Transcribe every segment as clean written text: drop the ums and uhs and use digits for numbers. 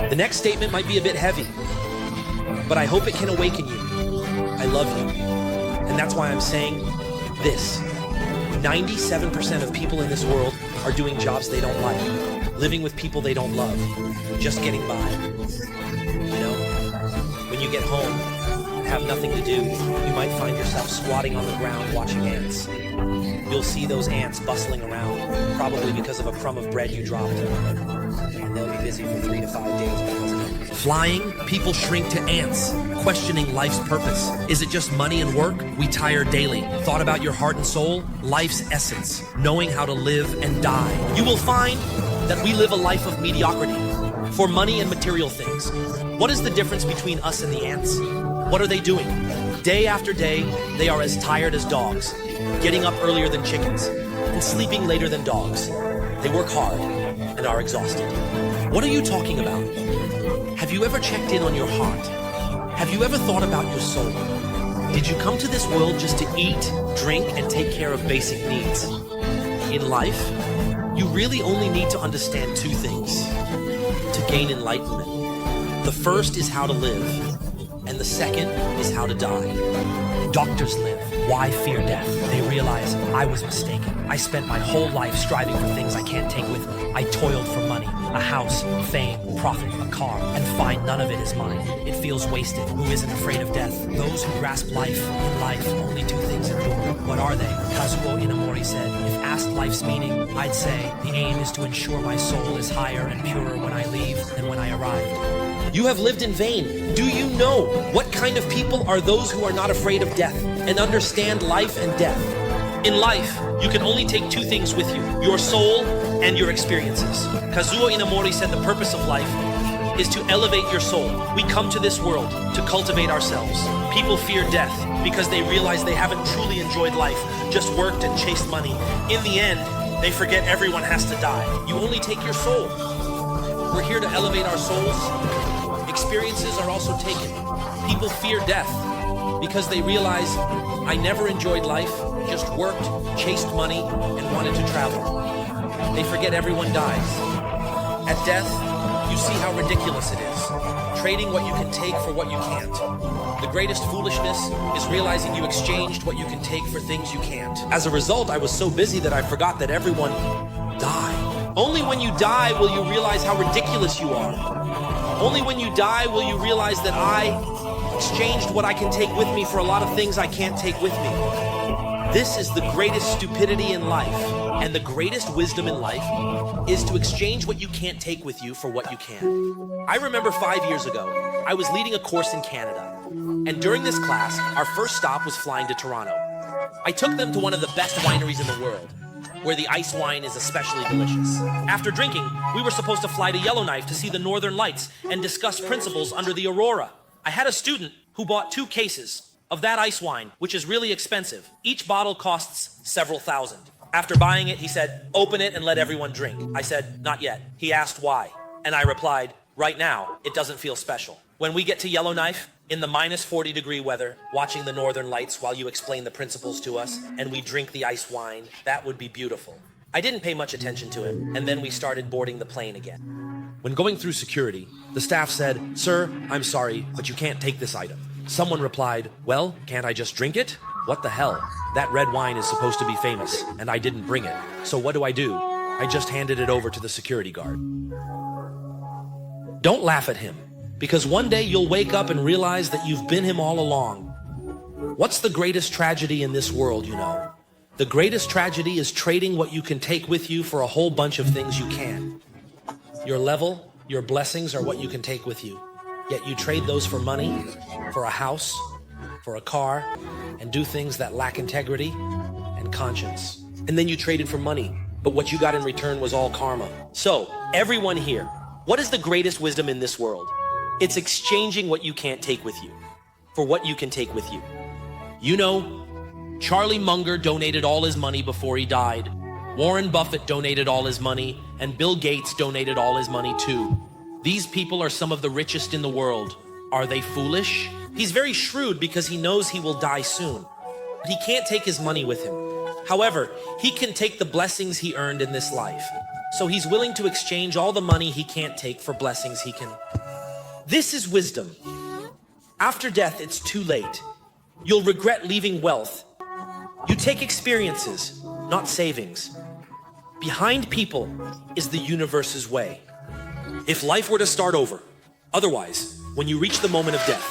The next statement might be a bit heavy, but I hope it can awaken you. I love you. And that's why I'm saying this. 97% of people in this world are doing jobs they don't like, living with people they don't love, just getting by. You know, when you get home and have nothing to do, you might find yourself squatting on the ground watching ants. You'll see those ants bustling around, probably because of a crumb of bread you dropped. And they'll be busy for 3 to 5 days because of it. Flying, people shrink to ants, questioning life's purpose. Is it just money and work? We tire daily. Thought about your heart and soul? Life's essence, knowing how to live and die. You will find that we live a life of mediocrity for money and material things. What is the difference between us and the ants? What are they doing? Day after day, they are as tired as dogs, getting up earlier than chickens, and sleeping later than dogs. They work hard and are exhausted. What are you talking about? Have you ever checked in on your heart? Have you ever thought about your soul? Did you come to this world just to eat, drink, and take care of basic needs? In life, you really only need to understand 2 things to gain enlightenment. The first is how to live, and the second is how to die. Doctors live. Why fear death? They realize I was mistaken. I spent my whole life striving for things I can't take with me. I toiled for money, a house, fame, profit, a car, and find none of it is mine. It feels wasted. Who isn't afraid of death? Those who grasp life. In life, only 2 things endure. What are they? Kazuo Inamori said, if asked life's meaning, I'd say the aim is to ensure my soul is higher and purer when I leave than when I arrived. You have lived in vain. Do you know what kind of people are those who are not afraid of death and understand life and death? In life, you can only take 2 things with you, your soul and your experiences. Kazuo Inamori said the purpose of life is to elevate your soul. We come to this world to cultivate ourselves. People fear death because they realize they haven't truly enjoyed life, just worked and chased money. In the end, they forget everyone has to die. You only take your soul. We're here to elevate our souls. Experiences are also taken. People fear death because they realize I never enjoyed life, just worked, chased money, and wanted to travel. They forget everyone dies. At death, you see how ridiculous it is. Trading what you can take for what you can't. The greatest foolishness is realizing you exchanged what you can take for things you can't. As a result, I was so busy that I forgot that everyone die. Only when you die will you realize how ridiculous you are. Only when you die will you realize that I exchanged what I can take with me for a lot of things I can't take with me. This is the greatest stupidity in life, and the greatest wisdom in life is to exchange what you can't take with you for what you can. I remember 5 years ago, I was leading a course in Canada, and during this class, our first stop was flying to Toronto. I took them to one of the best wineries in the world, where the ice wine is especially delicious. After drinking, we were supposed to fly to Yellowknife to see the northern lights and discuss principles under the aurora. I had a student who bought 2 cases of that ice wine, which is really expensive. Each bottle costs several thousand. After buying it, he said, open it and let everyone drink. I said, not yet. He asked why. And I replied, right now, it doesn't feel special. When we get to Yellowknife, in the minus 40-degree weather, watching the northern lights while you explain the principles to us, and we drink the ice wine, that would be beautiful. I didn't pay much attention to him, and then we started boarding the plane again. When going through security, the staff said, sir, I'm sorry, but you can't take this item. Someone replied, well, can't I just drink it? What the hell? That red wine is supposed to be famous, and I didn't bring it. So what do? I just handed it over to the security guard. Don't laugh at him, because one day you'll wake up and realize that you've been him all along. What's the greatest tragedy in this world, you know? The greatest tragedy is trading what you can take with you for a whole bunch of things you can. Your level, your blessings are what you can take with you. Yet you trade those for money, for a house, for a car, and do things that lack integrity and conscience. And then you traded for money, but what you got in return was all karma. So, everyone here, what is the greatest wisdom in this world? It's exchanging what you can't take with you for what you can take with you. You know, Charlie Munger donated all his money before he died. Warren Buffett donated all his money, and Bill Gates donated all his money too. These people are some of the richest in the world. Are they foolish? He's very shrewd because he knows he will die soon, but he can't take his money with him. However, he can take the blessings he earned in this life. So he's willing to exchange all the money he can't take for blessings he can. This is wisdom. After death, it's too late. You'll regret leaving wealth. You take experiences, not savings. Behind people is the universe's way. If life were to start over, otherwise, when you reach the moment of death,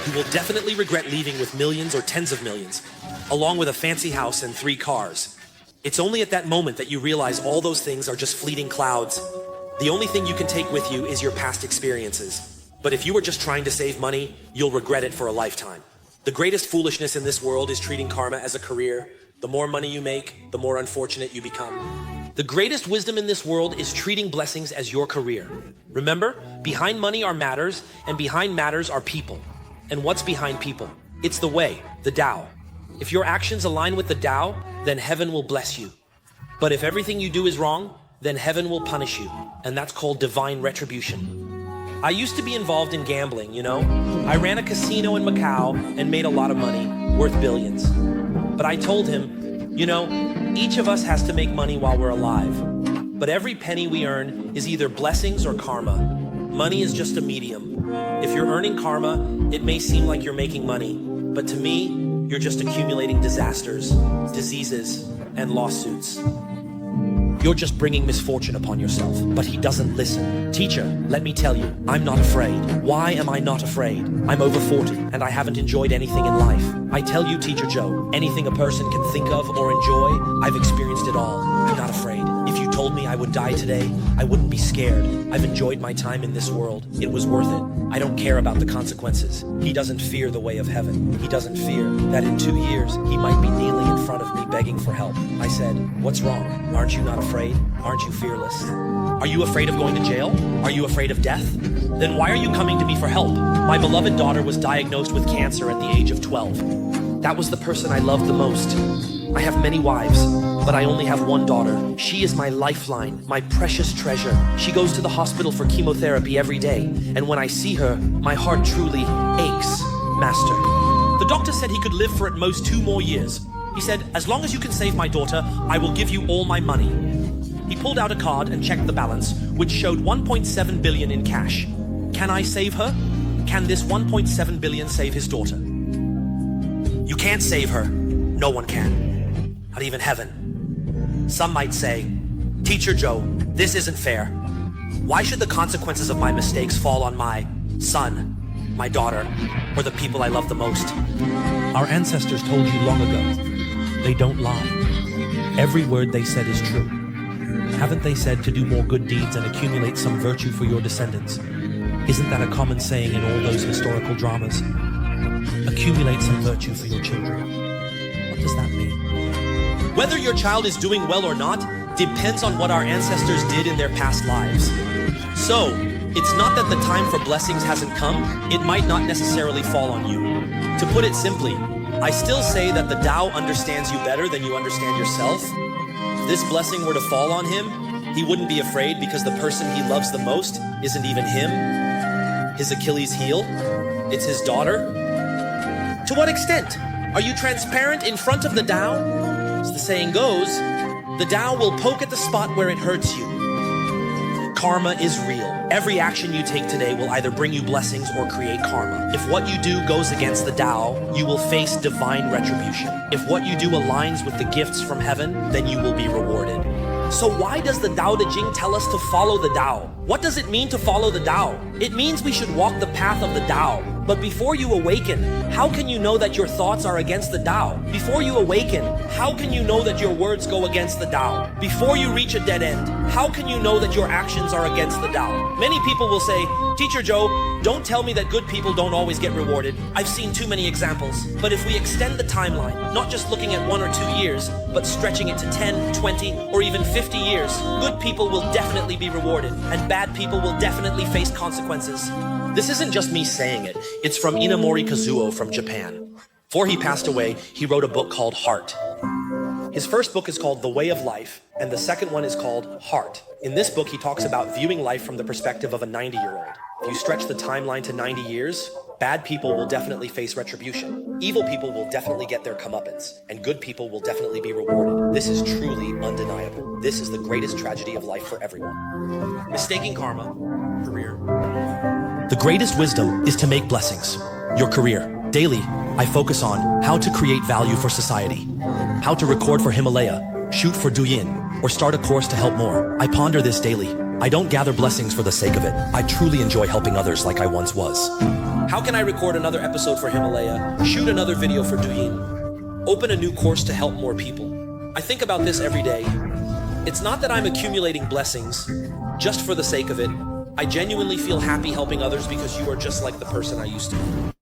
you will definitely regret leaving with millions or tens of millions, along with a fancy house and 3 cars. It's only at that moment that you realize all those things are just fleeting clouds. The only thing you can take with you is your past experiences. But if you were just trying to save money, you'll regret it for a lifetime. The greatest foolishness in this world is treating karma as a career. The more money you make, the more unfortunate you become. The greatest wisdom in this world is treating blessings as your career. Remember, behind money are matters, and behind matters are people. And what's behind people? It's the way, the Tao. If your actions align with the Tao, then heaven will bless you. But if everything you do is wrong, then heaven will punish you. And that's called divine retribution. I used to be involved in gambling, you know? I ran a casino in Macau and made a lot of money, worth billions. But I told him, you know, each of us has to make money while we're alive. But every penny we earn is either blessings or karma. Money is just a medium. If you're earning karma, it may seem like you're making money. But to me, you're just accumulating disasters, diseases, and lawsuits. You're just bringing misfortune upon yourself. But he doesn't listen. Teacher, let me tell you, I'm not afraid. Why am I not afraid? I'm over 40 and I haven't enjoyed anything in life. I tell you, Teacher Joe, anything a person can think of or enjoy, I've experienced it all. I'm not afraid. If you told me I would die today, I wouldn't be scared. I've enjoyed my time in this world. It was worth it. I don't care about the consequences. He doesn't fear the way of heaven. He doesn't fear that in 2 years, he might be kneeling in front of me begging for help. I said, what's wrong? Aren't you not afraid? Aren't you fearless? Are you afraid of going to jail? Are you afraid of death? Then why are you coming to me for help? My beloved daughter was diagnosed with cancer at the age of 12. That was the person I loved the most. I have many wives, but I only have one daughter. She is my lifeline, my precious treasure. She goes to the hospital for chemotherapy every day, and when I see her, my heart truly aches, Master. The doctor said he could live for at most 2 more years. He said, as long as you can save my daughter, I will give you all my money. He pulled out a card and checked the balance, which showed 1.7 billion in cash. Can I save her? Can this 1.7 billion save his daughter? You can't save her. No one can. Not even heaven. Some might say, Teacher Joe, this isn't fair. Why should the consequences of my mistakes fall on my son, my daughter, or the people I love the most? Our ancestors told you long ago. They don't lie. Every word they said is true. Haven't they said to do more good deeds and accumulate some virtue for your descendants? Isn't that a common saying in all those historical dramas? Accumulate some virtue for your children. What does that mean? Whether your child is doing well or not depends on what our ancestors did in their past lives. So, it's not that the time for blessings hasn't come, it might not necessarily fall on you. To put it simply, I still say that the Tao understands you better than you understand yourself. If this blessing were to fall on him, he wouldn't be afraid because the person he loves the most isn't even him, his Achilles heel. It's his daughter. To what extent? Are you transparent in front of the Tao? As the saying goes, the Tao will poke at the spot where it hurts you. Karma is real. Every action you take today will either bring you blessings or create karma. If what you do goes against the Tao, you will face divine retribution. If what you do aligns with the gifts from heaven, then you will be rewarded. So why does the Tao Te Ching tell us to follow the Tao? What does it mean to follow the Tao? It means we should walk the path of the Tao. But before you awaken, how can you know that your thoughts are against the Tao? Before you awaken, how can you know that your words go against the Tao? Before you reach a dead end, how can you know that your actions are against the Tao? Many people will say, Teacher Joe, don't tell me that good people don't always get rewarded. I've seen too many examples. But if we extend the timeline, not just looking at 1 or 2 years, but stretching it to 10, 20, or even 50 years, good people will definitely be rewarded, and bad people will definitely face consequences. This isn't just me saying it. It's from Inamori Kazuo from Japan. Before he passed away, he wrote a book called Heart. His first book is called The Way of Life, and the second one is called Heart. In this book, he talks about viewing life from the perspective of a 90-year-old. If you stretch the timeline to 90 years, Bad people will definitely face retribution. Evil people will definitely get their comeuppance, and good people will definitely be rewarded. This is truly undeniable. This is the greatest tragedy of life for everyone. Mistaking karma, career. The greatest wisdom is to make blessings. Your career. Daily, I focus on how to create value for society, how to record for Himalaya, shoot for Douyin, or start a course to help more. I ponder this daily. I don't gather blessings for the sake of it. I truly enjoy helping others like I once was. How can I record another episode for Himalaya, shoot another video for Douyin, open a new course to help more people? I think about this every day. It's not that I'm accumulating blessings just for the sake of it. I genuinely feel happy helping others because you are just like the person I used to be.